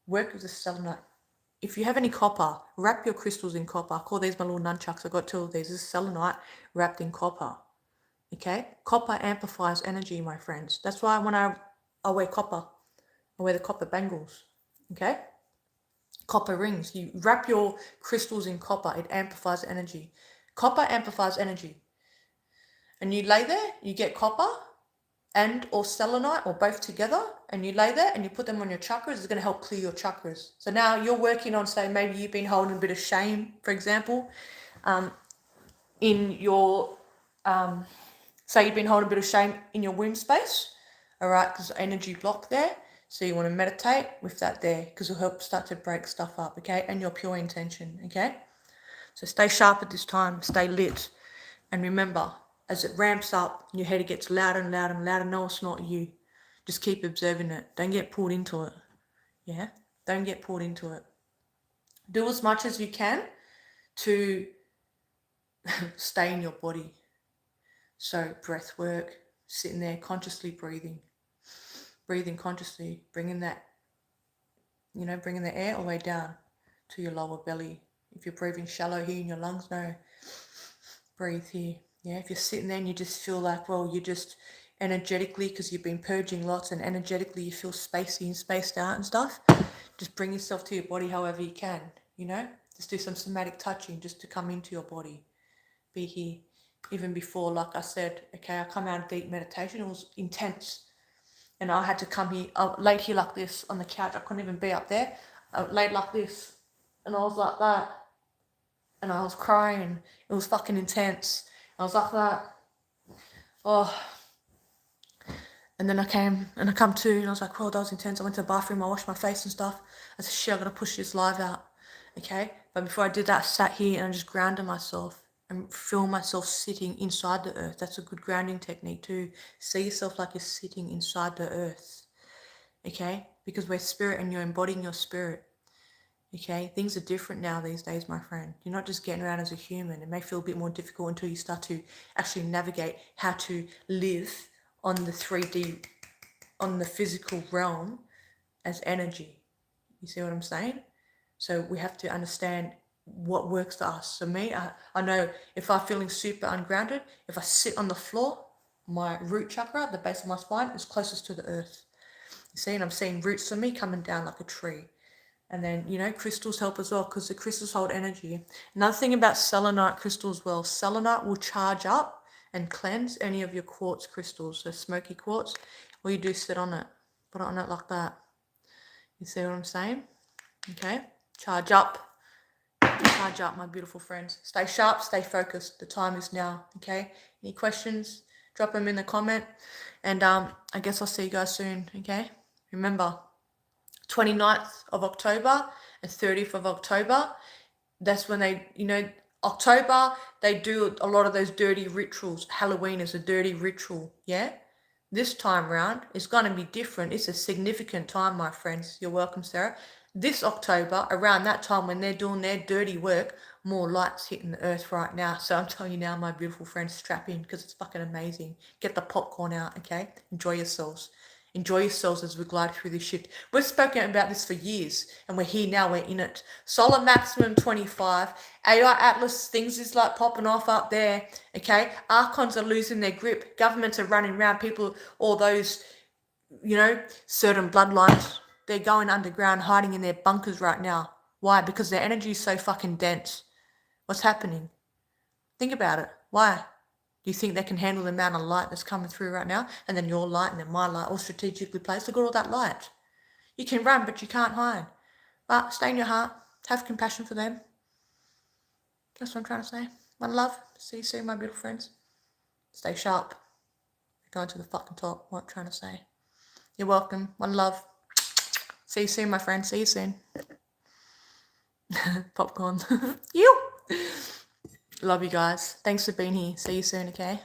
work with the selenite. If you have any copper, wrap your crystals in copper. I call these my little nunchucks. I got two of these. This is selenite wrapped in copper. Okay? Copper amplifies energy, my friends. That's why when I wear copper, I wear the copper bangles. Okay? Copper rings. You wrap your crystals in copper. It amplifies energy. Copper amplifies energy. And you lay there, you get copper and or selenite or both together, and you lay there and you put them on your chakras. It's going to help clear your chakras. So now you're working on, say, maybe you've been holding a bit of shame, for example, in your, say you've been holding a bit of shame in your womb space, all right, because energy block there. So you want to meditate with that there, because it'll help start to break stuff up, okay, and your pure intention, okay? So stay sharp at this time, stay lit, and remember, as it ramps up, your head gets louder and louder and louder. No, it's not you. Just keep observing it. Don't get pulled into it. Yeah? Don't get pulled into it. Do as much as you can to stay in your body. So breath work, sitting there consciously breathing. Breathing consciously, bringing that, bringing the air all the way down to your lower belly. If you're breathing shallow here in your lungs, no. Breathe here. Yeah, if you're sitting there and you just feel like, well, you're just energetically, because you've been purging lots, and energetically you feel spacey and spaced out and stuff, just bring yourself to your body however you can, Just do some somatic touching just to come into your body. Be here. Even before, like I said, okay, I come out of deep meditation, it was intense. And I had to come here, I laid here like this on the couch, I couldn't even be up there. I laid like this, and I was like that. And I was crying. It was fucking intense. I was like that. Oh. And then I come to, and I was like, oh, that was intense. I went to the bathroom, I washed my face and stuff. I said, shit, I gotta push this live out. Okay? But before I did that, I sat here and I just grounded myself and feel myself sitting inside the earth. That's a good grounding technique too. See yourself like you're sitting inside the earth. Okay? Because we're spirit and you're embodying your spirit. Okay, things are different now these days, my friend. You're not just getting around as a human. It may feel a bit more difficult until you start to actually navigate how to live on the 3D, on the physical realm as energy. You see what I'm saying? So we have to understand what works for us. So me, I know if I'm feeling super ungrounded, if I sit on the floor, my root chakra, the base of my spine, is closest to the earth. You see, and I'm seeing roots of me coming down like a tree. And then, you know, crystals help as well because the crystals hold energy. Another thing about selenite crystals as well, selenite will charge up and cleanse any of your quartz crystals, so smoky quartz. All you do is sit on it, put it on it like that. You see what I'm saying? Okay, charge up, my beautiful friends. Stay sharp, stay focused. The time is now. Okay, any questions, drop them in the comment, and I guess I'll see you guys soon. Okay, remember 29th of October and 30th of October, that's when they, you know, October, they do a lot of those dirty rituals. Halloween is a dirty ritual, yeah? This time round, it's going to be different. It's a significant time, my friends. You're welcome, Sarah. This October, around that time when they're doing their dirty work, more light's hitting the earth right now. So I'm telling you now, my beautiful friends, strap in because it's fucking amazing. Get the popcorn out, okay? Enjoy yourselves. Enjoy yourselves as we glide through this shift. We've spoken about this for years, and we're here now, we're in it. Solar maximum 25. AI Atlas, things is like popping off up there, okay? Archons are losing their grip. Governments are running around. People, all those, you know, certain bloodlines, they're going underground, hiding in their bunkers right now. Why? Because their energy is so fucking dense. What's happening? Think about it. Why? Do you think they can handle the amount of light that's coming through right now? And then your light and then my light all strategically placed. Look at all that light. You can run, but you can't hide. But stay in your heart. Have compassion for them. That's what I'm trying to say. One love. See you soon, my beautiful friends. Stay sharp. We're going to the fucking top. What I'm trying to say. You're welcome. One love. See you soon, my friends. See you soon. Popcorn. You. Love you guys. Thanks for being here. See you soon, okay?